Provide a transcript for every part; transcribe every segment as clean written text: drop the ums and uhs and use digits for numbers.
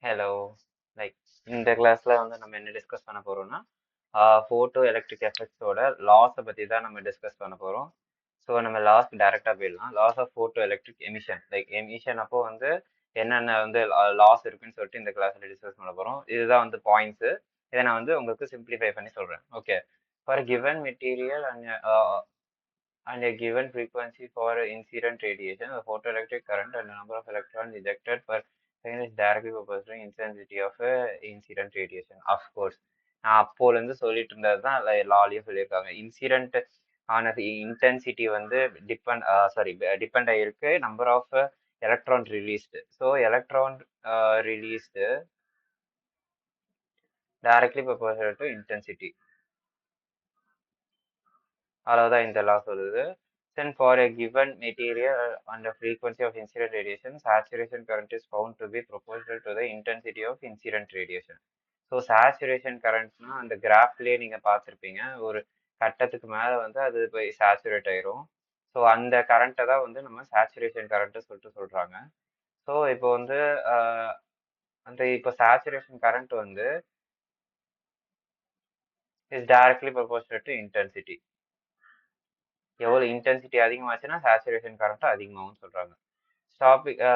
Hello. Like இந்த கிளாஸ்ல வந்து நம்ம என்ன டிஸ்கஸ் பண்ண போறோம்னா ஃபோட்டோ எலக்ட்ரிக் எஃபெக்ட்ஸோட லாஸை பற்றி தான் நம்ம டிஸ்கஸ் பண்ண போகிறோம். ஸோ நம்ம லாஸ்க்கு டைரெக்டாக போயிடலாம். Laws of photo electric emission, like emission அப்போ வந்து என்னென்ன வந்து லாஸ் இருக்குன்னு சொல்லிட்டு இந்த கிளாஸ்ல டிஸ்கஸ் பண்ண போகிறோம். இதுதான் வந்து பாயிண்ட்ஸு. இதை நான் வந்து உங்களுக்கு சிம்பிளிஃபை பண்ணி சொல்கிறேன். Okay. For given material and a given frequency for incident radiation, the photoelectric current and the number of electrons ejected per second is directly proportional to intensity of incident radiation. Of course, நான் அப்போலேருந்து சொல்லிட்டு இருந்தது தான் லாலியும் சொல்லியிருக்காங்க. Incident ஆன intensity வந்து depend ஆகிருக்கு number of electron released. So electron released directly proportional to intensity. அவ்வளவுதான் இந்த லா சொல்லுது. Then for a given material and the frequency of incident radiation, saturation current is found to be proportional to the intensity of incident radiation. So saturation கரண்ட்னா அந்த கிராஃப்லேயே நீங்கள் பார்த்துருப்பீங்க, ஒரு கட்டத்துக்கு மேலே வந்து அது போய் சேச்சுரேட் ஆயிரும். ஸோ அந்த கரண்ட்டை தான் வந்து நம்ம சேச்சுரேஷன் கரண்ட்டு சொல்லிட்டு சொல்கிறாங்க. ஸோ இப்போ வந்து அந்த இப்போ சேச்சுரேஷன் கரண்ட் வந்து is directly proportional to intensity. எவ்வளோ இன்டென்சிட்டி அதிகமாச்சுன்னா சேச்சுரேஷன் கரண்ட்டும் அதிகமாகும்னு சொல்கிறாங்க.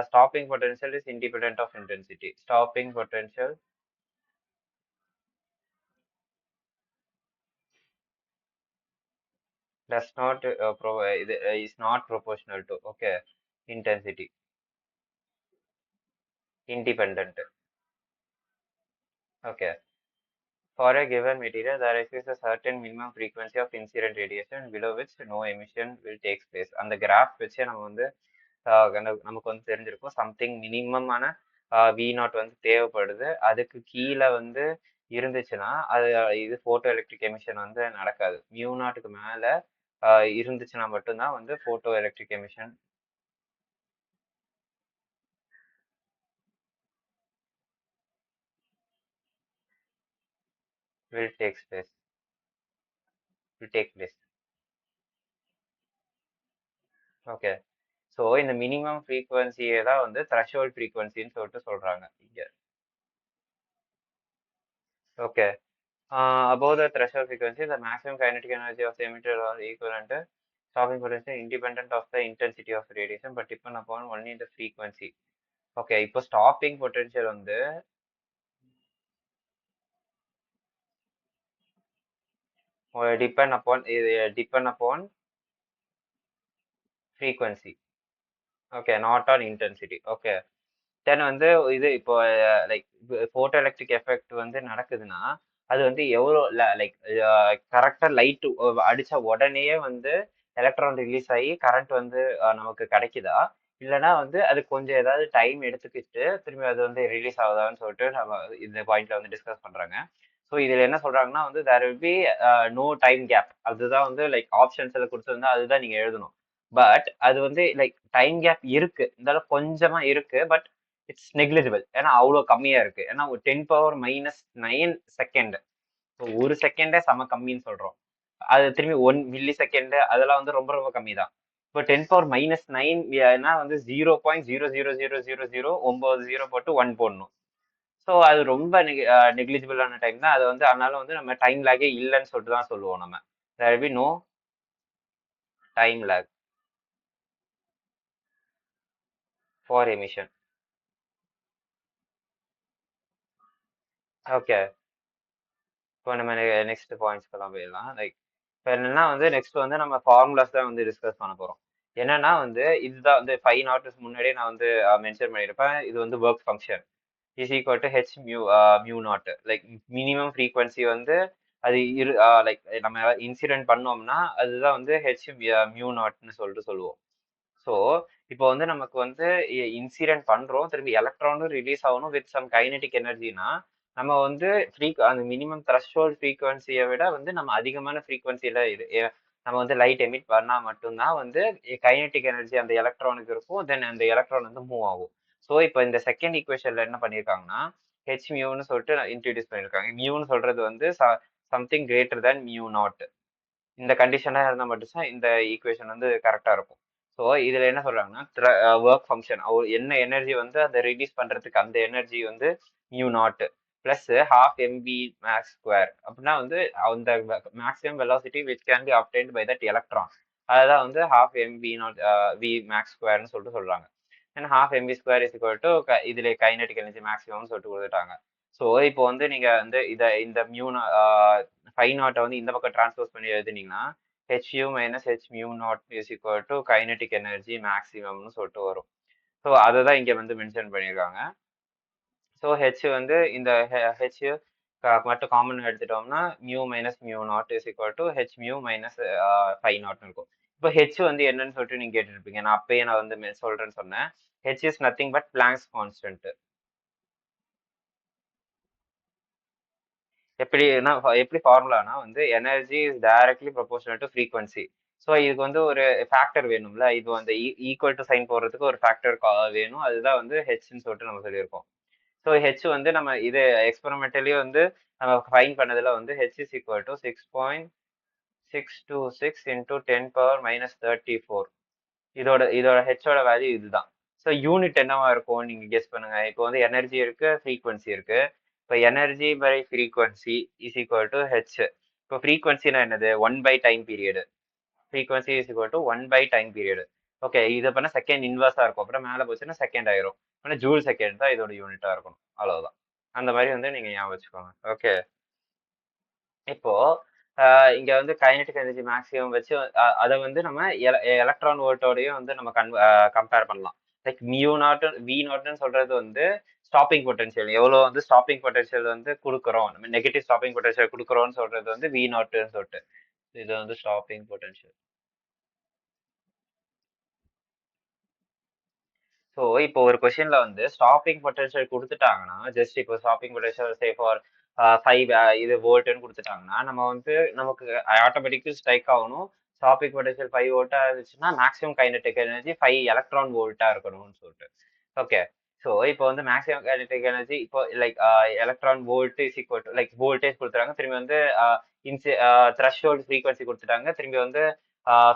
Stopping potential is independent of intensity. Stopping potential does not is not proportional to intensity. Independent. Okay. For a given material, there exists a certain minimum frequency of incident radiation below which no emission will take place. அந்த graph வச்சு நம்ம வந்து நமக்கு வந்து தெரிஞ்சிருக்கும் something மினிமமான we not வந்து தேவைப்படுது. அதுக்கு கீழே வந்து இருந்துச்சுன்னா அது இது ஃபோட்டோ எலக்ட்ரிக் எமிஷன் வந்து நடக்காது. மியூ நாட்டுக்கு மேலே இருந்துச்சுன்னா மட்டும்தான் வந்து photo electric emission will take place. Okay. So இந்த மினிமம் ஃப்ரீக்வன்சியே தான் வந்து த்ரெஷோல்ட் ஃப்ரீக்வன்சின்னு சொல்லிட்டு சொல்கிறாங்க இங்கே. Okay. Above the threshold frequency, the maximum kinetic energy of the emitter or equivalent stopping potential independent of the intensity of radiation but depend upon only the frequency. Okay. இப்போ stopping potential வந்து depend upon frequency. Okay, not on intensity. Okay. Then வந்து இது இப்போ like photo electric effect வந்து நடக்குதுன்னா அது வந்து எவ்வளோ லைக் கரெக்டாக லைட்டு அடித்த உடனேயே வந்து எலக்ட்ரான் ரிலீஸ் ஆகி கரண்ட் வந்து நமக்கு கிடைக்குதா, இல்லைனா வந்து அது கொஞ்சம் ஏதாவது டைம் எடுத்துக்கிட்டு திரும்பி அது வந்து ரிலீஸ் ஆகுதான்னு சொல்லிட்டு நம்ம இந்த பாயிண்ட்ல வந்து டிஸ்கஸ் பண்ணுறாங்க. ஸோ இதில் என்ன சொல்கிறாங்கன்னா வந்து there will be no time gap. அதுதான் வந்து லைக் ஆப்ஷன்ஸில் கொடுத்துருந்தா அதுதான் நீங்கள் எழுதணும். பட் அது வந்து லைக் டைம் கேப் இருக்கு, இருந்தாலும் கொஞ்சமா இருக்கு, பட் இட்ஸ் நெக்லிஜிபிள். ஏன்னா அவ்வளோ கம்மியா இருக்கு. ஏன்னா ஒரு 10⁻⁹ செகண்ட், ஒரு செகண்டே செம கம்மின்னு சொல்றோம். அது திரும்பி 1 மில்லி செகண்ட் அதெல்லாம் வந்து ரொம்ப ரொம்ப கம்மி தான். இப்போ 10⁻⁹ வந்து 0.0000009 போட்டு 1 போடணும். ஸோ அது ரொம்ப நெக்லிஜிபிளான டைம் தான். அது வந்து அதனால வந்து நம்ம டைம் லேக்கே இல்லைன்னு சொல்லிட்டு தான் சொல்லுவோம் நம்ம. There will be no time lag for emission. Okay. இப்போ நம்ம நெக்ஸ்ட் பாயிண்ட்ஸ்க்கெல்லாம் போயிடலாம். லைக் இப்போ என்னன்னா வந்து நெக்ஸ்ட் வந்து நம்ம ஃபார்முலாஸ் தான் வந்து டிஸ்கஸ் பண்ண போகிறோம். என்னன்னா வந்து இதுதான் வந்து 5 நாட்ஸ் முன்னாடியே நான் வந்து மென்ஷன் பண்ணியிருப்பேன். இது வந்து work function is equal to H mu not. Like minimum frequency வந்து அது லைக் நம்ம இன்சிடென்ட் பண்ணோம்னா அதுதான் வந்து ஹெச் மியூ நாட்னு சொல்லிட்டு சொல்லுவோம். ஸோ இப்போ வந்து நமக்கு வந்து இன்சிடென்ட் பண்ணுறோம், திரும்பி எலக்ட்ரானும் ரிலீஸ் ஆகணும் வித் சம் கைனெட்டிக் எனர்ஜினா நம்ம வந்து அந்த மினிமம் த்ரெஷ்ஹோல்ட் ஃப்ரீக்வன்சியை விட வந்து நம்ம அதிகமான ஃப்ரீக்வன்சியில் நம்ம வந்து லைட் எமிட் பண்ணால் மட்டும்தான் வந்து கைனெட்டிக் எனர்ஜி அந்த எலக்ட்ரானுக்கு இருக்கும். தென் அந்த எலக்ட்ரான் வந்து மூவ் ஆகும். ஸோ இப்போ இந்த செகண்ட் ஈக்குவேஷனில் என்ன பண்ணியிருக்காங்கன்னா ஹெச் மியூன்னு சொல்லிட்டு இன்ட்ரடியூஸ் பண்ணியிருக்காங்க. மியூன்னு சொல்கிறது வந்து something greater than mu not. இந்த கண்டிஷனாக இருந்தால் மட்டும்தான் இந்த ஈக்குவேஷன் வந்து கரெக்டாக இருக்கும். ஸோ இதுல என்ன சொல்றாங்கன்னா ஒர்க் ஃபங்க்ஷன் என்ன எனர்ஜி வந்து அந்த ரிலீஸ் பண்றதுக்கு அந்த எனர்ஜி வந்து mu naught plus half MV max square அப்படின்னா வந்து அந்த maximum velocity which can be obtained by that electron அதுதான் வந்து half MV naught V max ஸ்கொயர்னு சொல்லிட்டு சொல்றாங்க. ஏன்னா half MV square is equal to இதுல கைனடிக் எனர்ஜி மேக்ஸிமம்னு சொல்லிட்டு கொடுத்துட்டாங்க. ஸோ இப்போ வந்து நீங்க வந்து இந்த மியூ ஃபைவ் நாட்டை வந்து இந்த பக்கம் டிரான்ஸ்போஸ் பண்ணி எழுதுனீங்கன்னா HU minus H mu nought is equal to kinetic energy மேக்ஸிமம்னு சொல்லிட்டு வரும். ஸோ அதை தான் இங்கே வந்து மென்ஷன் பண்ணியிருக்காங்க. ஸோ ஹெச் வந்து இந்த ஹெச் மட்டும் காமன் எடுத்துட்டோம்னா mu minus mu nought is equal to H mu minus five நாட்னு இருக்கும். இப்போ ஹெச் வந்து என்னன்னு சொல்லிட்டு நீங்க கேட்டுருப்பீங்க. நான் அப்பயே நான் வந்து சொல்றேன்னு சொன்னேன். H is nothing but blanks constant. எப்படின்னா எப்படி ஃபார்முலானா வந்து energy is directly proportional to frequency. So இதுக்கு வந்து ஒரு ஃபேக்டர் வேணும்ல, இது வந்து ஈக்குவல் டு சைன் போடுறதுக்கு ஒரு ஃபேக்டர் வேணும். அதுதான் வந்து ஹெச்னு சொல்லிட்டு நம்ம சொல்லியிருக்கோம். ஸோ ஹெச் வந்து நம்ம இது எக்ஸ்பெரிமெண்டலி வந்து நம்ம ஃபைன் பண்ணதுல வந்து H is equal to 6.626 into 10⁻−34. இதோட ஹெச்சோட வேல்யூ இதுதான். ஸோ யூனிட் என்னவா இருக்கும் நீங்க கெஸ் பண்ணுங்க. இப்போ வந்து எனர்ஜி இருக்கு, ஃப்ரீக்வன்சி இருக்கு. இப்போ energy by frequency is equal to H. இப்போ ஃப்ரீக்வன்சினா என்னது? 1 by time period. Frequency is equal to 1 by time period. Okay, இதை பண்ண செகண்ட் இன்வர்ஸா இருக்கும். அப்புறம் மேலே போச்சுன்னா செகண்ட் ஆயிரும். ஆனால் ஜூல் செகண்ட் தான் இதோட யூனிட்டா இருக்கணும். அவ்வளவுதான். அந்த மாதிரி வந்து நீங்க ஞாபகம் வச்சுக்கோங்க. ஓகே, இப்போ இங்க வந்து கைனடிக் எனர்ஜி மேக்ஸிமம் வச்சு அதை வந்து நம்ம எலக்ட்ரான் வோல்ட்டோடையும் வந்து நம்ம கம்பேர் பண்ணலாம். லைக் மியூ நாட் வி நாட்னு சொல்றது வந்து ஸ்டாப்பிங் பொட்டன்ஷியல் எவ்வளவு வந்து ஸ்டாப்பிங் பொட்டன்ஷியல் வந்து கொடுக்குறோம், நம்ம நெகட்டிவ் ஸ்டாப்பிங் பொட்டன்ஷியல் கொடுக்குறோம்னு சொல்றது வந்து வி நாட்னு சொல்லிட்டு இது வந்து ஸ்டாப்பிங் பொட்டன்ஷியல். ஸோ இப்போ ஒரு கொஸ்டின்ல வந்து ஸ்டாப்பிங் பொட்டன்ஷியல் கொடுத்துட்டாங்கன்னா, ஜஸ்ட் இப்போ ஸ்டாப்பிங் பொட்டன்ஷியல் சே ஃபார் 5 இது வோல்ட்னு கொடுத்துட்டாங்கன்னா, நம்ம வந்து நமக்கு ஆட்டோமேட்டிக்கலி ஸ்ட்ரைக் ஆகணும். ஸ்டாப்பிங் பொட்டன்ஷியல் 5 வோல்ட்டா இருந்துச்சுன்னா மேக்ஸிமம் கைனடிக் எனர்ஜி 5 எலக்ட்ரான் வோல்ட்டா இருக்கணும்னு சொல்லிட்டு. ஓகே, ஸோ இப்போ வந்து மேக்ஸிமம் கைனடிக் எனர்ஜி இப்போ like electron volt is equal to like voltage கொடுத்துறாங்க. திரும்பி வந்து த்ரெஷ்ஹோல்ட் ஃப்ரீக்வன்சி கொடுத்துட்டாங்க. திரும்பி வந்து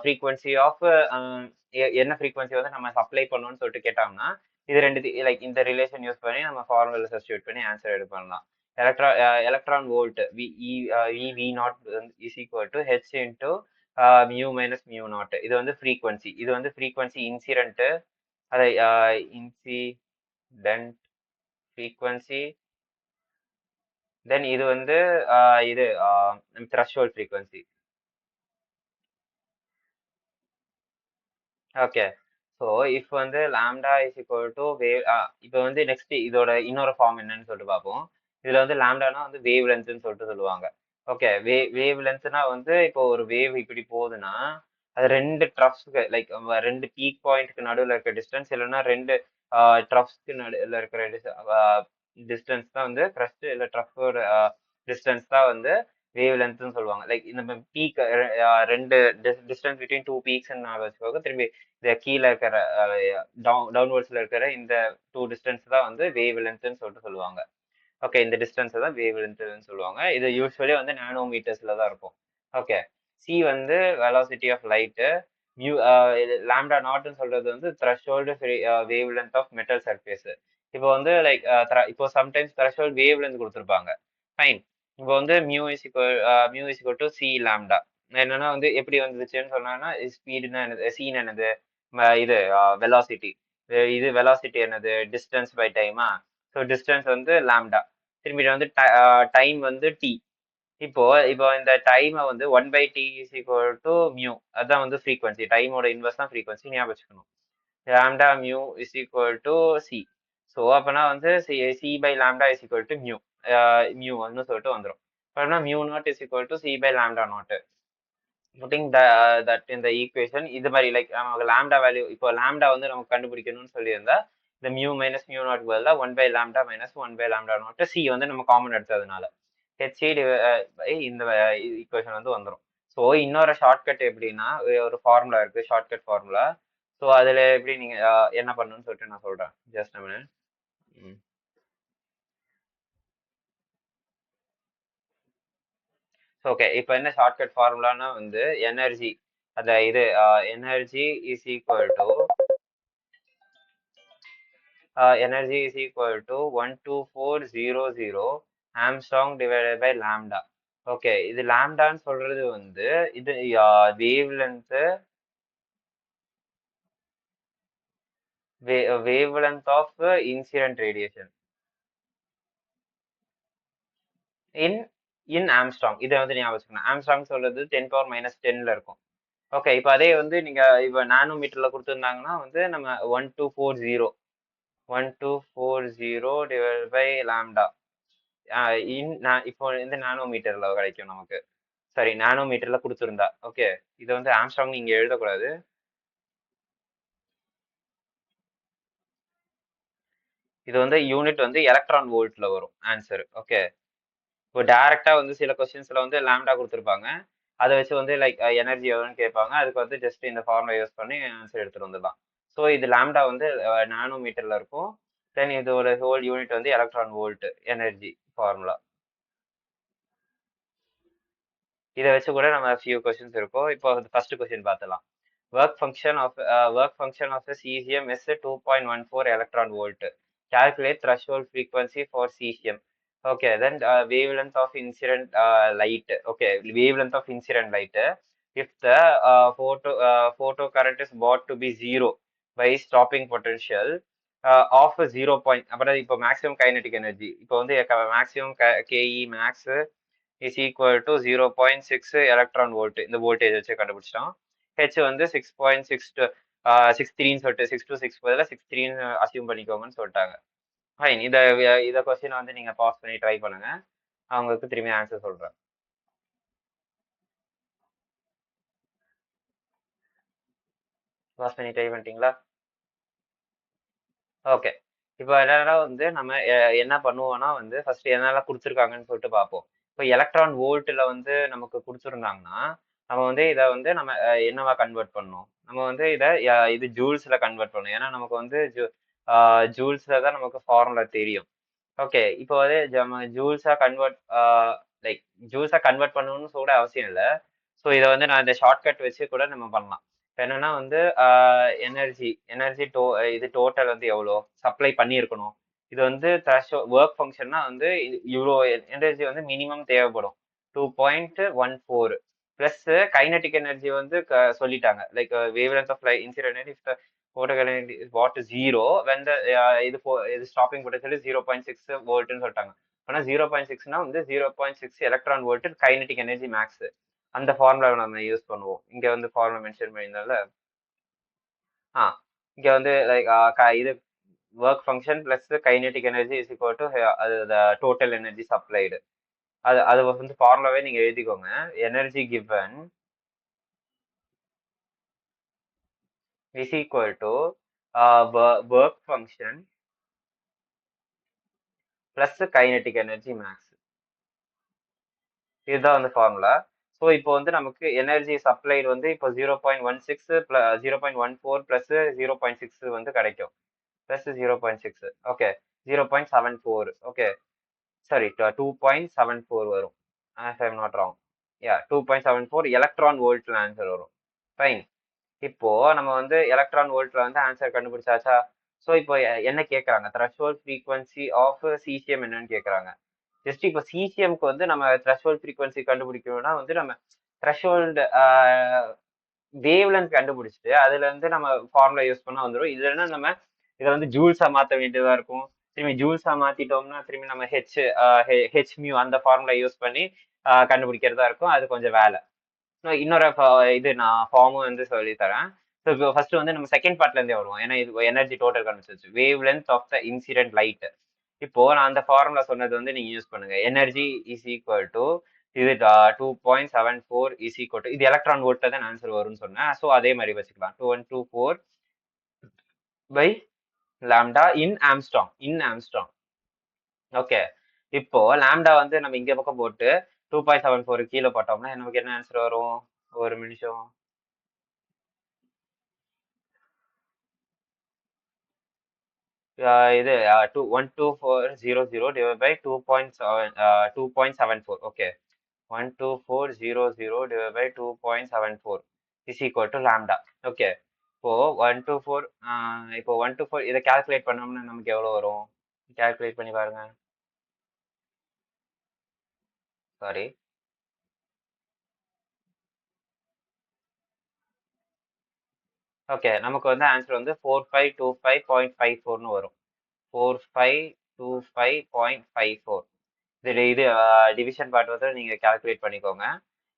ஃப்ரீக்வன்சி ஆஃப் என்ன ஃப்ரீக்வன்சி வந்து நம்ம சப்ளை பண்ணணும்னு சொல்லிட்டு கேட்டாங்கன்னா, இது ரெண்டு லைக் இந்த ரிலேஷன் யூஸ் பண்ணி நம்ம ஃபார்முலா சப்ஸ்டியூட் பண்ணி ஆன்சர் எடுத்து பண்ணலாம். Electron volt V nought is equal to H into mu minus mu nought. இது வந்து ஃப்ரீக்வன்சி, இது வந்து ஃப்ரீக்வன்சி இன்சிடென்ட், அதை இன்சிடென்ட் ஃப்ரீக்வன்சி. தென் இது வந்து இது threshold frequency. Okay, so if வந்து lambda is equal to wave. இப்போ வந்து நெக்ஸ்ட் இதோட இன்னொரு ஃபார்ம் என்னன்னு சொல்லிட்டு பார்ப்போம். இதுல வந்து லாம்டானா வந்து வேவ் லென்த்னு சொல்லிட்டு சொல்லுவாங்க. ஓகே, வேவ் லென்த்னா வந்து இப்போ ஒரு வேவ் இப்படி போகுதுன்னா அது ரெண்டு ட்ரஃப்ஸ்க்கு லைக் ரெண்டு பீக் பாயிண்ட்க்கு நடுவில் இருக்க டிஸ்டன்ஸ், இல்லைன்னா ரெண்டு ட்ரஃப்ஸ்க்கு நடுவில் இருக்கிற டிஸ்டன்ஸ் தான் வந்து க்ரஸ்ட் இல்லை ட்ரஃபோட டிஸ்டன்ஸ் தான் வந்து வேவ் லென்த்னு சொல்லுவாங்க. லைக் இந்த பீக் ரெண்டு டிஸ்டன்ஸ் பிட்வீன் டூ பீக்ஸ் வச்சுக்கோங்க. திரும்பி இந்த கீழே இருக்கிற டவுன்வர்ட்ஸ்ல இருக்கிற இந்த டூ டிஸ்டன்ஸ் தான் வந்து வேவ் லென்த்னு சொல்லிட்டு சொல்லுவாங்க. ஓகே, இந்த டிஸ்டன்ஸ் தான் வேவ் லென்த்னு சொல்லுவாங்க. இது யூஸ்வலி வந்து நானோமீட்டர்ஸ்ல தான் இருக்கும். ஓகே, சி வந்து velocity of light. Mu lambda நாட்னு சொல்றது வந்து threshold wavelength of metal surface. இப்போ வந்து லைக் இப்போ சம்டைம்ஸ் த்ரெஷ்ஹோல்ட் வேவ் லென்த் கொடுத்துருப்பாங்க. ஃபைன், இப்போ வந்து mu is equal to C lambda. என்னன்னா வந்து எப்படி வந்துச்சுன்னு சொன்னாங்கன்னா, ஸ்பீடுனா என்னது, சீன் என்னது, இது வெலாசிட்டி. இது வெலாசிட்டி என்னது, டிஸ்டன்ஸ் பை டைமா. ஸோ டிஸ்டன்ஸ் வந்து லாம்டா. திரும்பிட்டு வந்து டைம் வந்து டி. இப்போ இப்போ இந்த டைமை வந்து 1/t is equal to mu. அதுதான் வந்து ஃப்ரீக்வன்சி. டைமோட இன்வெர்ஸ் தான் ஃப்ரீக்வன்சி, ஞாபகம் வச்சுக்கணும். Lambda mu is equal to C. So அப்போனா வந்து C by lambda is equal to mu. மியூன்னு சொல்லிட்டு வந்துடும். அப்படின்னா mu nought is equal to C by lambda nought. Putting that இந்த ஈக்குவேஷன் இது மாதிரி லைக் நமக்கு லாம்டா வேல்யூ, இப்போ லாம்டா வந்து நமக்கு கண்டுபிடிக்கணும்னு சொல்லியிருந்தா இந்த மியூ மைனஸ் மியூ நாட் பதிலாக 1/λ மைனஸ் 1/λ நாட். சி வந்து நம்ம காமன் எடுத்ததுனால ஹெச்சி இந்த ஈக்குவேஷன் வந்து வந்துடும். ஸோ இன்னொரு ஷார்ட்கட் எப்படின்னா, ஒரு ஃபார்முலா இருக்கு, ஷார்ட்கட் ஃபார்முலா. ஸோ அதில் எப்படி நீங்கள் என்ன பண்ணணும்னு சொல்லிட்டு நான் சொல்கிறேன். ஜஸ்ட் நம்ம ஓகே, இப்போ என்ன ஷார்ட்கட் ஃபார்முலானா வந்து எனர்ஜி அந்த இது energy is equal to energy is equal to 12400 angstrom divided by lambda. Okay, இது லாம்டான்னு சொல்றது வந்து இது wavelength of incident radiation in in angstrom. இதை வந்து ஞாபகம் வச்சுக்கணும். ஆம்ஸ்ட்ராங் சொல்றது 10⁻⁻10ல இருக்கும். ஓகே, இப்போ அதே வந்து நீங்க இப்போ நானோமீட்டர்ல கொடுத்துருந்தாங்கன்னா வந்து நம்ம 1240 டிவைட் பை லாம்டா இப்போ இந்த நானோமீட்டர்ல கிடைக்கும் நமக்கு. சாரி, நானோமீட்டர்ல கொடுத்துருந்தா. ஓகே, இதை வந்து ஆம்ஸ்ட்ராங் நீங்க எழுதக்கூடாது. இது வந்து யூனிட் வந்து எலக்ட்ரான் வோல்ட்ல வரும் ஆன்சர். ஓகே, இப்போ டைரக்டா வந்து சில கொஸ்டின்ஸ்ல வந்து லாம்டா கொடுத்துருப்பாங்க, அதை வச்சு வந்து லைக் எனர்ஜி எவ்வளோன்னு கேட்பாங்க. அதுக்கு வந்து ஜஸ்ட் இந்த ஃபார்முலா யூஸ் பண்ணி ஆன்சர் எடுத்துட்டு வந்துடலாம். ஸோ இது லாம்டா வந்து நானோமீட்டர்ல இருக்கும். தென் இதோட ஹோல் யூனிட் வந்து எலக்ட்ரான் வோல்ட் எனர்ஜி ஃபார்முலா. இதை வச்சு கூட நம்ம ஃபியூ கொஸ்டின்ஸ் இருக்கும். இப்போ ஃபர்ஸ்ட் கொஸ்டின் பார்த்தலாம். work function of a cesium is 2.14 electron volt. Calculate threshold frequency for cesium. Okay, then wavelength of incident light. Okay, wavelength of incident light. If the photo current is brought to be zero by stopping potential of 0. அப்புறம் இப்போ maximum kinetic energy. இப்போ வந்து maximum ke max is equal to 0.6 electron volt. இந்த voltage வச்சு கண்டுபிடிச்சிட்டோம். H வந்து 6.63 சொல்லிட்டு 6 பதில் 6.3 அசியூம் பண்ணிக்கோங்கன்னு சொல்லிட்டாங்க. ஃபைன். இதை கொஸ்டின் வந்து நீங்க பாஸ் பண்ணி ட்ரை பண்ணுங்க. அவங்களுக்கு திரும்பி ஆன்சர் சொல்றேன். பாஸ் பண்ணி ட்ரை பண்ணிட்டீங்களா? ஓகே, இப்போ என்னன்னா வந்து நம்ம என்ன பண்ணுவோம்னா வந்து ஃபர்ஸ்ட் என்னெல்லாம் கொடுத்துருக்காங்கன்னு சொல்லிட்டு பார்ப்போம். இப்போ எலக்ட்ரான் வோல்ட்ல வந்து நமக்கு கொடுத்துருந்தாங்கன்னா நம்ம வந்து இதை வந்து நம்ம என்னவா கன்வெர்ட் பண்ணணும்? நம்ம வந்து இதை இது ஜூல்ஸ்ல கன்வெர்ட் பண்ணணும். ஏன்னா நமக்கு வந்து ஜூல்ஸ்ல தான் நமக்கு ஃபார்முலா தெரியும். ஓகே, இப்போ வந்து நம்ம ஜூல்ஸா கன்வெர்ட் பண்ணணும்னு கூட அவசியம் இல்லை. ஸோ இதை வந்து நான் இந்த ஷார்ட்கட் வச்சு கூட நம்ம பண்ணலாம். இப்போ என்னன்னா வந்து எனர்ஜி இது டோட்டல் வந்து எவ்வளோ சப்ளை பண்ணியிருக்கணும். இது வந்து ஒர்க் ஃபங்க்ஷன்னா வந்து இவ்வளோ எனர்ஜி வந்து மினிமம் தேவைப்படும் 2.14 பிளஸ் கைனட்டிக் எனர்ஜி வந்து சொல்லிட்டாங்க. Like wavelength of incident if photokinetic is what 0 when the இது ஸ்டாப்பிங் பொட்டன்ஷியல் 0.6 வோல்ட்னு சொல்லிட்டாங்க. ஆனால் 0.6னா வந்து 0.6 electron volt kinetic energy max. அந்த ஃபார்முலாவை நம்ம யூஸ் பண்ணுவோம். இங்க வந்து ஃபார்முலா மென்ஷன் பண்ணியிருந்தால இங்க வந்து லைக் இது work function plus kinetic energy is equal to அது டோட்டல் எனர்ஜி சப்ளைடு. அது வந்து ஃபார்முலாவே நீங்க எழுதிக்கோங்க. Energy given is equal to work function plus kinetic energy max. இதுதான் வந்து ஃபார்முலா. ஸோ இப்போ வந்து நமக்கு எனர்ஜி சப்ளைடு வந்து இப்போ 0.16 0.14 பிளஸ் 0.6 வந்து கிடைக்கும். பிளஸ் 0.6 ஓகே 0.74 ஓகே சாரி 2.74 வரும். if I'm not wrong. 2.74 electron வோல்ட்ல ஆன்சர் வரும். ஃபைன். இப்போ நம்ம வந்து எலக்ட்ரான் வோல்ட்ல வந்து ஆன்சர் கண்டுபிடிச்சாச்சா? ஸோ இப்போ என்ன கேட்கறாங்க? த்ரெஷ்ஹோல்ட் ஃப்ரீக்வன்சி ஆஃப் சிசிஎம் என்னன்னு கேட்கறாங்க. ஜஸ்ட் இப்போ சிசிஎம்க்கு வந்து நம்ம த்ரெஷ்ஹோல்ட் ஃப்ரீக்வன்சி கண்டுபிடிக்கணும்னா வந்து நம்ம த்ரெஷ்ஹோல்டு வேவ்லென்த் கண்டுபிடிச்சிட்டு அதுல இருந்து நம்ம ஃபார்முலா யூஸ் பண்ணா வந்துடும். இல்லைன்னா நம்ம இதை வந்து ஜூல்ஸா மாற்ற வேண்டியதா இருக்கும். திரும்பி ஜூல்ஸா மாத்திட்டோம்னா திரும்பி நம்ம ஹெச் மியூ அந்த ஃபார்முலா யூஸ் பண்ணி கண்டுபிடிக்கிறதா இருக்கும். அது கொஞ்சம் வேலை. இன்னொரு இது நான் ஃபார்மும் வந்து சொல்லி தரேன். ஸோ இப்போ ஃபர்ஸ்ட் வந்து நம்ம செகண்ட் பார்ட்ல இருந்தே வருவோம். ஏன்னா இது எனர்ஜி டோட்டல் கண்டுபிடிச்சு wavelength of the incident light. இப்போ நான் அந்த ஃபார்முலா சொன்னது வந்து நீங்க யூஸ் பண்ணுங்க. எனர்ஜி இஸ் ஈக்குவல் டு இது 2.74 இஸ் ஈக்குவல் டு இது எலக்ட்ரான் வோல்ட்ல தான் ஆன்சர் வரும்னு சொன்னேன். ஸோ அதே மாதிரி வச்சுக்கலாம் 2124 by lambda in angstrom. Okay, இப்போ லாம்டா வந்து நம்ம இங்க பக்கம் போட்டு 2.74 கீழே போட்டோம்னா நமக்கு என்ன ஆன்சர் வரும்? ஒரு நிமிஷம். இது 12400 divided by 2.74. Okay, 12400 divided by 2.74 is equal to lambda. Okay, இப்போ 1 to 4, இப்போ 1 to 4 இதை கால்குலேட் பண்ணோம்னா நமக்கு எவ்வளோ வரும்? கால்குலேட் பண்ணி பாருங்க. சாரி, ஓகே, நமக்கு வந்து ஆன்சர் வந்து 4525.54ன்னு வரும். 4525.54. இது டிவிஷன் பார்ட் வந்து நீங்க கால்குலேட் பண்ணிக்கோங்க.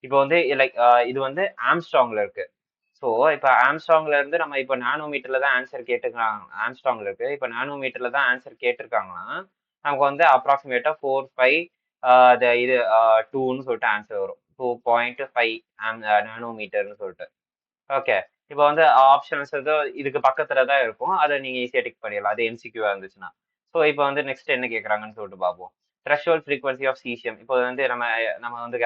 இப்போ வந்து லைக் இது வந்து ஆம்ஸ்ட்ராங்ல இருக்கு. ஸோ இப்போ ஆம்ஸ்ட்ராங்ல இருந்து நம்ம இப்போ நானோமீட்டர்ல தான் ஆன்சர் கேட்டுருக்காங்க. ஆம்ஸ்ட்ராங்ல இருக்கு. இப்போ நானோமீட்டர்ல தான் ஆன்சர் கேட்டிருக்காங்கன்னா நமக்கு வந்து அப்ராக்சிமேட்டா 45 இது 2ன்னு சொல்லிட்டு ஆன்சர் வரும். 2.5 நானோமீட்டர்னு சொல்லிட்டு. ஓகே, இப்போ வந்து ஆப்ஷன்ஸ் ஏதோ இதுக்கு பக்கத்துல தான் இருக்கும். அதை நீங்க ஈஸியா டிக் பண்ணிடலாம். அது எம்சிக்யூவா இருந்துச்சுன்னா. ஸோ இப்போ வந்து நெக்ஸ்ட் என்ன கேட்குறாங்கன்னு சொல்லிட்டு பார்ப்போம். Threshold frequency of caesium. இப்போ வந்து நம்ம நம்ம வந்து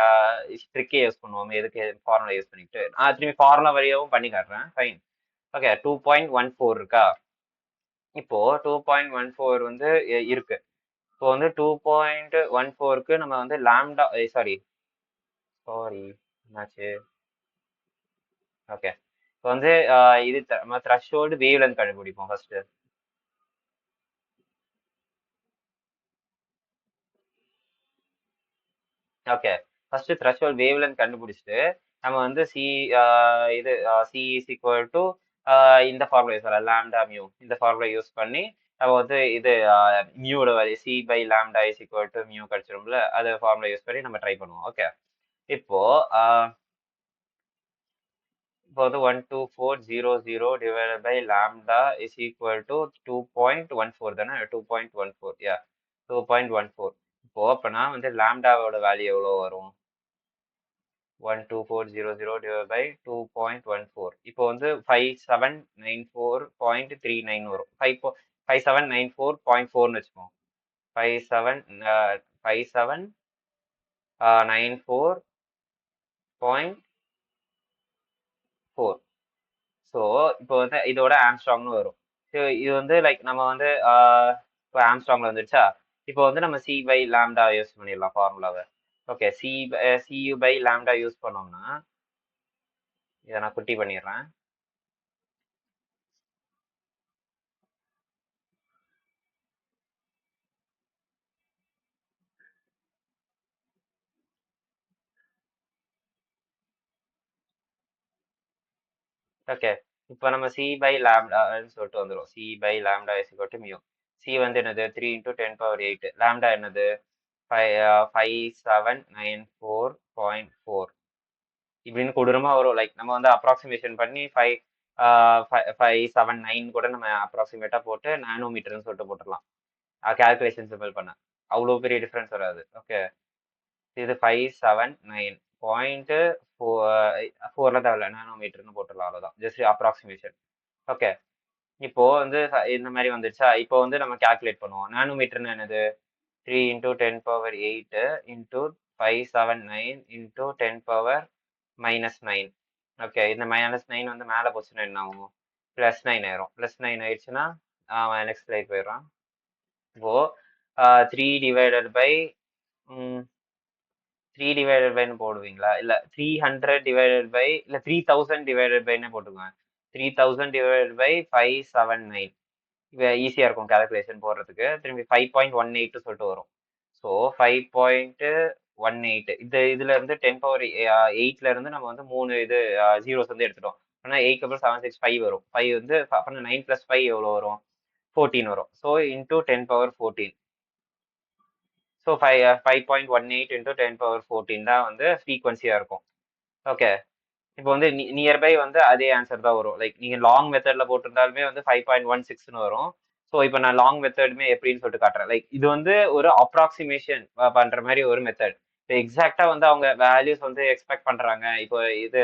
ட்ரிக்கே யூஸ் பண்ணுவோம். எதுக்கு ஃபார்முலா யூஸ் பண்ணிட்டு திரும்பி ஃபார்முலா வழியாகவும் பண்ணி காட்டுறேன். ஃபைன். ஓகே, 2.14 இருக்கா? இப்போ 2.14 வந்து இருக்கு. இப்போ வந்து 2.14க்கு நம்ம வந்து லாம்டா, சாரி சாரி என்னாச்சு? ஓகே, இப்போ வந்து இது நம்ம த்ரெஷோல்டு வேவ் லென்த் கண்டுபிடிப்போம் first. Okay, first threshold wavelength கண்டுபிடிச்சிட்டு நம்ம வந்து இது சி இஸ் ஈக்குவல் டு இந்த ஃபார்முலா யூஸ் பண்ணலாம், லாம்டா மியூ. இந்த ஃபார்முலா யூஸ் பண்ணி நம்ம வந்து இது மியூட value C by lambda is equal to mu கிடைச்சிரும்ல, அது ஃபார்முலா யூஸ் பண்ணி நம்ம ட்ரை பண்ணுவோம். ஓகே, இப்போ இப்போ வந்து 12400 divided by lambda is equal to 2.14 தானே? 2.14, யா 2.14. இப்போ அப்போனா வந்து லாம்டாவோட வேல்யூ எவ்வளோ வரும்? 12400 divided by 2.14. இப்போ வந்து 5794.39 வரும். 5794.4ன்னு வச்சுக்கோம். 5794.4. ஸோ இப்போ வந்து இதோட ஆம்ஸ்ட்ராங்னு வரும். ஸோ இது வந்து லைக் நம்ம வந்து இப்போ ஆம்ஸ்ட்ராங்ல வந்துருச்சா? இப்போ வந்து நம்ம சி பை லாம்டா யூஸ் பண்ணிடலாம் ஃபார்முலாவை. ஓகே, சியூ பை லாம்டா யூஸ் பண்ணோம்னா இதை நான் குட்டி பண்ணிடுறேன். ஓகே, இப்போ நம்ம சி பை லாம்டான்னு சொல்லிட்டு வந்துடும். C by lambda is equal to mu. C வந்து என்னது? 3 × 10⁻8. லாம்டா என்னது? 5794.4 இப்படின்னு கொடூரமா வரும். லைக் நம்ம வந்து அப்ராக்சிமேஷன் பண்ணி 579 கூட நம்ம அப்ராக்சிமேட்டா போட்டு நானோமீட்டர்னு சொல்லிட்டு போட்டுடலாம். கால்குலேஷன் சிம்பிள் பண்ண அவ்வளோ பெரிய டிஃப்ரென்ஸ் வராது. ஓகே, இது 579.4ல தேவையில்ல, நானோமீட்டர்னு போட்டுடலாம். அவ்வளோதான், ஜஸ்ட் அப்ராக்சிமேஷன். ஓகே, இப்போ வந்து இந்த மாதிரி வந்துருச்சா? இப்போ வந்து நம்ம கால்குலேட் பண்ணுவோம். நானோமீட்டர்னு என்னது? 3 × 10⁻8 இன்டூ 579 இன்டூ 10⁻−9. ஓகே, இந்த -9 வந்து மேலே போச்சுன்னா என்ன ஆகும்? +9 ஆயிரும். +9 ஆயிடுச்சுன்னா நெக்ஸ்ட் ஸ்லைட் போயிடுறான். இப்போ 3 டிவைடட் பை 3 டிவைடட் பைன்னு போடுவீங்களா? இல்ல 300 டிவைடட் பை, இல்ல 3000 டிவைடட் பைன்னு போட்டுக்கோங்க. 3000 டிவைடட் பை 579. ஈஸியா இருக்கும் கால்குலேஷன் போடுறதுக்கு. திரும்பி 5.18 சொல்லிட்டு வரும். ஸோ 5.18 இதுல இருந்து 10⁻8ல இருந்து நம்ம வந்து 3 இது ஜீரோஸ் வந்து எடுத்துட்டோம். ஆனால் 8 அப்புறம் 765 வரும். 5 வந்து அப்புறம் 9 + 5 எவ்வளோ வரும்? 14 வரும். So into 10⁻14. ஸோ 5.18 இன்டூ 10⁻14 தான் வந்து ஃப்ரீக்வன்சியா இருக்கும். ஓகே, இப்போ வந்து நியர்பை வந்து அதே ஆன்சர் தான் வரும். லைக் நீங்க லாங் மெத்தட்ல போட்டிருந்தாலுமே வந்து 5.16ன்னு வரும். ஸோ இப்போ நான் லாங் மெத்தடுமே எப்படின்னு சொல்லிட்டு காட்டுறேன். லைக் இது வந்து ஒரு அப்ராக்சிமேஷன் பண்ற மாதிரி ஒரு மெத்தட். இப்போ எக்ஸாக்டா வந்து அவங்க வேல்யூஸ் வந்து எக்ஸ்பெக்ட் பண்றாங்க. இப்போ இது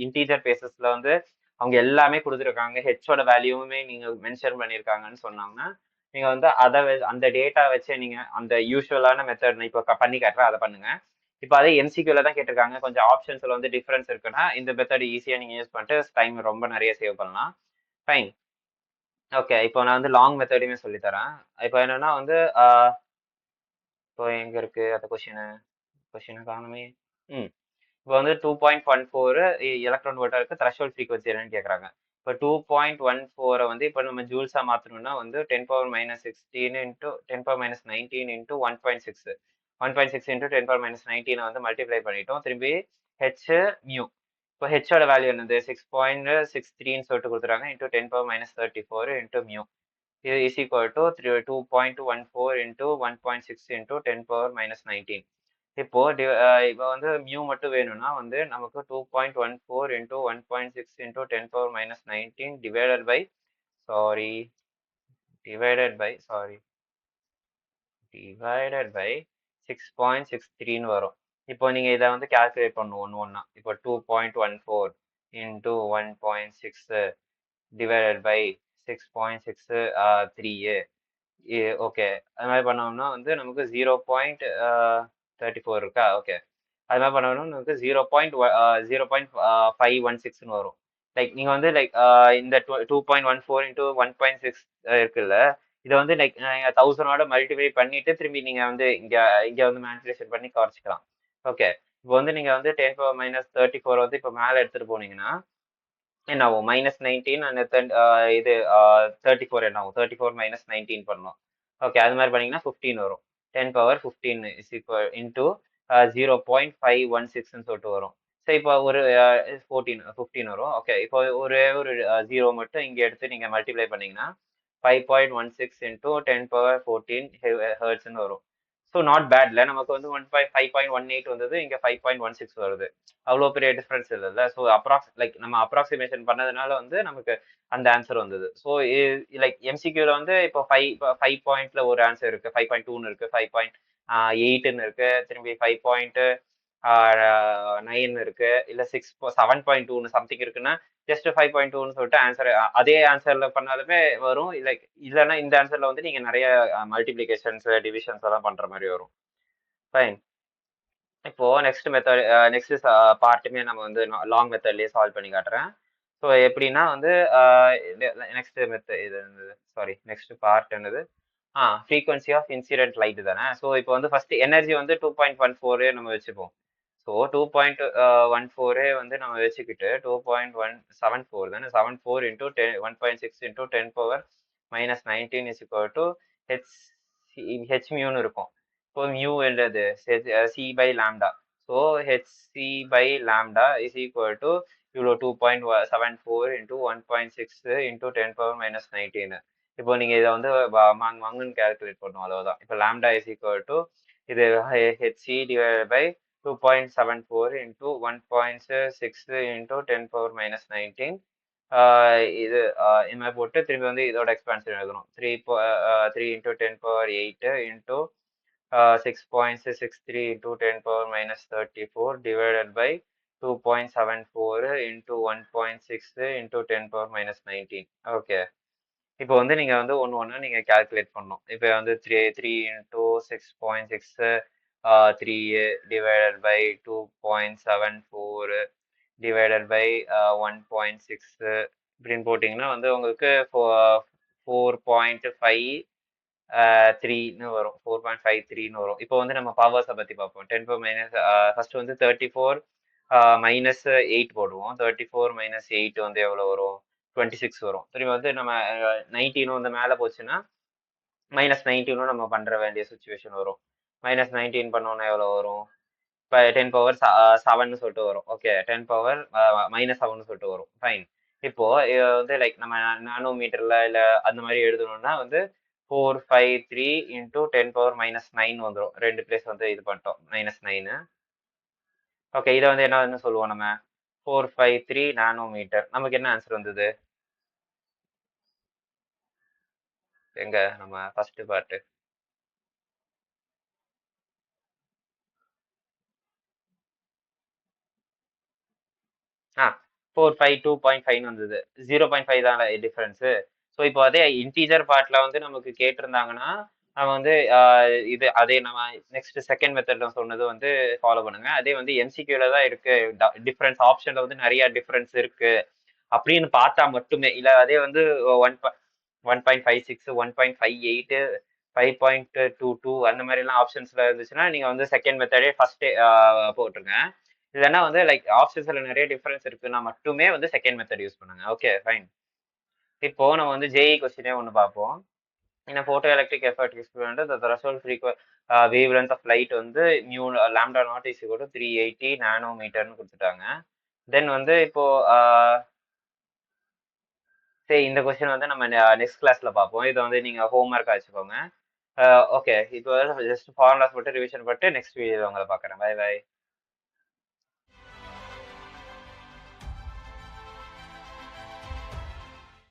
இன்டீஜர் பேசஸ்ல வந்து அவங்க எல்லாமே கொடுத்துருக்காங்க. ஹெச்சோட வேல்யூவுமே நீங்க மென்ஷன் பண்ணியிருக்காங்கன்னு சொன்னாங்கன்னா நீங்க வந்து அந்த டேட்டா வச்சு நீங்க அந்த யூஸ்வலான மெத்தட் இப்போ பண்ணி காட்டுறேன், அதை பண்ணுங்க. இப்போ அதே எம்சிக்யூல தான் கேட்டிருக்காங்க. கொஞ்சம் ஆப்ஷன்ஸ்ல வந்து டிஃபரன்ஸ் இருக்குன்னா இந்த மெத்தட் ஈஸியா நீங்க யூஸ் பண்ணிட்டு டைம் ரொம்ப நிறைய சேவ் பண்ணலாம். ஃபைன். ஓகே, இப்போ நான் வந்து லாங் மெத்தடுமே சொல்லி தரேன். இப்போ என்னன்னா வந்து இப்போ எங்க இருக்கு அந்த கொஸ்டின் காணுமே. ம் இப்போ வந்து 2.14 எலக்ட்ரான் வோல்ட்டா இருக்கு. த்ரெஷோல்ட் ஃப்ரீக்வன்சி என்னன்னு கேட்குறாங்க. இப்போ 2.14 வந்து இப்போ நம்ம ஜூல்ஸா மாத்தணும்னா வந்து 10⁻16 இன்டூ 10⁻19 இன்டூ 1.6 1.6 இன்டூ 10⁻19 வந்து மல்டிப்ளை பண்ணிட்டோம். திரும்பி ஹெச் மியூ. இப்போ ஹெச்சோட வேல்யூ என்னது 6.63ன்னு சொல்லிட்டு கொடுத்துறாங்க இன்டூ 10⁻34 இன்டூ மியூ. இது is equal to 2.14 into 1.6 into 10⁻19. இப்போ வந்து மியூ மட்டும் வேணும்னா வந்து நமக்கு 2.14 into 1.6 into 10⁻19 sorry sorry divided by 6.63ன்னு வரும். இப்போ நீங்க இதை வந்து கால்குலேட் பண்ணணும் ஒன்னா. இப்போ 2.14 இன்டூ 1.6 டிவைடட் பை 6.63 ஓகே. அது மாதிரி பண்ணோம்னா வந்து நமக்கு 0.34 இருக்கா? ஓகே. அது மாதிரி பண்ணோம்னா நமக்கு 0.516ன்னு வரும். லைக் நீங்க வந்து லைக் இந்த 2.14 இன்டூ 1.6 இருக்குல்ல, இதை வந்து லைக் 1000ஓட மல்டிப்ளை பண்ணிட்டு திரும்பி நீங்க வந்து இங்க இங்க வந்து மேனிபுலேஷன் பண்ணி குறைச்சிக்கலாம். ஓகே. இப்போ வந்து நீங்க வந்து 10⁻34 வந்து இப்போ மேல எடுத்துட்டு போனீங்கன்னா என்ன ஆகும்? -19 அண்ட் இது 34 என்ன ஆகும்? 34 -19 பண்ணணும். ஓகே. அது மாதிரி பண்ணீங்கன்னா 15 வரும். 10⁻15 இஸ் ஈக்குவல் இன்டூ 0.516ன்னு சொல்லிட்டு வரும். சரி, இப்போ ஒரு 15 வரும். ஓகே. இப்போ ஒரே ஒரு 0 மட்டும் இங்க எடுத்து நீங்க மல்டிப்ளை பண்ணீங்கன்னா 5.16 இன்டூ 10⁻14 ஹெர்ட்ஸ்ன்னு வரும். ஸோ நாட் பேட்ல நமக்கு வந்து 5.18 வந்தது, இங்க 5.16 வருது. அவ்வளோ பெரிய டிஃபரன்ஸ் இல்லைல்ல. ஸோ லைக் நம்ம அப்ராக்சிமேஷன் பண்ணதுனால வந்து நமக்கு அந்த ஆன்சர் வந்தது. ஸோ லைக் எம்சிக்யூல வந்து இப்போ 5 பாயிண்ட்ல ஒரு ஆன்சர் இருக்கு, 5.2ன்னு இருக்கு, 5.8ன்னு இருக்கு, திரும்பி 5.9 இருக்கு, இல்ல 7.2ன்னு சம்திங் இருக்குன்னா ஜஸ்ட் 5.2ன்னு சொல்லிட்டு ஆன்சர் அதே ஆன்சர்ல பண்ணாலுமே வரும். லைக் இல்லைன்னா இந்த ஆன்சர்ல வந்து நீங்க நிறைய மல்டிபிளிகேஷன்ஸ் டிவிஷன்ஸ் எல்லாம் பண்ற மாதிரி வரும். ஃபைன். இப்போ நெக்ஸ்ட் மெத்தட் நெக்ஸ்ட் பார்ட்டுமே நம்ம வந்து லாங் மெத்தட்லயே சால்வ் பண்ணி காட்டுறேன். ஸோ எப்படின்னா வந்து நெக்ஸ்ட் மெத்தட் இது சாரி நெக்ஸ்ட் பார்ட் என்னது ஃப்ரீக்வன்சி ஆஃப் இன்சிடென்ட் லைட் தானே. ஸோ இப்போ வந்து ஃபர்ஸ்ட் எனர்ஜி வந்து 2.14 நம்ம வச்சுப்போம். ஸோ 2.14 வந்து நம்ம வச்சுக்கிட்டு 2.174 தானே, 74 into 1.6 into 10⁻19 is equal to H H மியூன்னு இருக்கும். இப்போ மியூ என்றது C by lambda. So H C by lambda is equal to இவ்வளோ 2.74 இன்டூ 1.6 இன்டூ 10⁻19. இப்போ நீங்க இதை வந்து மங்குன்னு கால்குலேட் பண்ணுவோம், அவ்வளவுதான். இப்போ லாம்டா இஸ் ஈக்குவல் டு இது h c divide by 2.74 into 1.6 into 10⁻19. இது இந்த மாதிரி போட்டு திரும்பி வந்து இதோட எக்ஸ்பான்ஷன் எழுதணும். 3 into 10⁻8 into 6.63 into 10⁻34 divided by 2.74 into 1.6 into 10⁻19. Okay. இப்போ வந்து நீங்க வந்து ஒன்று நீங்க கால்குலேட் பண்ணணும். இப்போ வந்து 3 into 6.6 3 divided by 2.74 divided by 1.6 இப்படின்னு போட்டிங்கன்னா வந்து உங்களுக்கு 4.53ன்னு வரும். 4.53ன்னு வரும். இப்போ வந்து நம்ம பவர்ஸை பற்றி பார்ப்போம். 10⁻- ஃபர்ஸ்ட் வந்து 34 -8 போடுவோம். 34 -8 வந்து எவ்வளோ வரும்? 26 வரும். திரும்பி வந்து நம்ம 19 வந்து மேலே போச்சுன்னா -19 நம்ம பண்ற வேண்டிய சுச்சுவேஷன் வரும். -19 பண்ணோம்னா எவ்வளோ வரும்? இப்போ 10⁻7ன்னு சொல்லிட்டு வரும். ஓகே. 10⁻-7ன்னு சொல்லிட்டு வரும். ஃபைன். இப்போ இது வந்து லைக் நம்ம நானோ மீட்டர்ல இல்ல அந்த மாதிரி எழுதணும்னா வந்து 453 இன்டூ 10⁻-9 வந்துடும். ரெண்டு பிளேஸ் வந்து இது பண்ணிட்டோம், -9. ஓகே. இதை வந்து என்ன சொல்லுவோம் நம்ம? 453 நானோ மீட்டர். நமக்கு என்ன ஆன்சர் வந்தது? எங்க நம்ம ஃபர்ஸ்ட் பார்ட் 452.5 வந்தது. 0.5 தான் டிஃபரன்ஸ். ஸோ இப்போ அதே இன்டீஜர் பார்ட்ல வந்து நமக்கு கேட்டிருந்தாங்கன்னா நம்ம வந்து இது அதே நம்ம நெக்ஸ்ட் செகண்ட் மெத்தட்ல சொன்னது வந்து ஃபாலோ பண்ணுங்க. அதே வந்து எம்சிக்யூல தான் இருக்கு, டிஃபரன்ஸ் ஆப்ஷன்ல வந்து நிறைய டிஃபரன்ஸ் இருக்கு அப்படின்னு பார்த்தா மட்டுமே, இல்ல அதே வந்து 1.56 1.58 5.22 அந்த மாதிரி எல்லாம் ஆப்ஷன்ஸ்ல இருந்துச்சுன்னா நீங்க வந்து செகண்ட் மெத்தடே ஃபர்ஸ்டே போட்டுருங்க. இல்லைன்னா வந்து லைக் ஆப்ஷன்ஸ்ல நிறைய டிஃபரன்ஸ் இருக்குன்னா மட்டுமே வந்து செகண்ட் மெத்தட் யூஸ் பண்ணுங்க. Okay fine. இப்போ நம்ம வந்து ஜேஇ கொஸ்டினே ஒன்று பார்ப்போம். In a photoelectric effect experiment, the threshold wavelength of light வந்து mu lambda not is equal to 380 நானோமீட்டர்னு கொடுத்துட்டாங்க. தென் வந்து இப்போ சரி இந்த கொஸ்டின் வந்து நம்ம நெக்ஸ்ட் கிளாஸ்ல பார்ப்போம். இதை வந்து நீங்க ஹோம்ஒர்க் வச்சுக்கோங்க. ஓகே இப்போ ஜஸ்ட் ஃபார்முலாஸ் மட்டும் ரிவிஷன் பண்ணிட்டு நெக்ஸ்ட் வீடியோவில் உங்களை பார்க்குறேன். Bye by.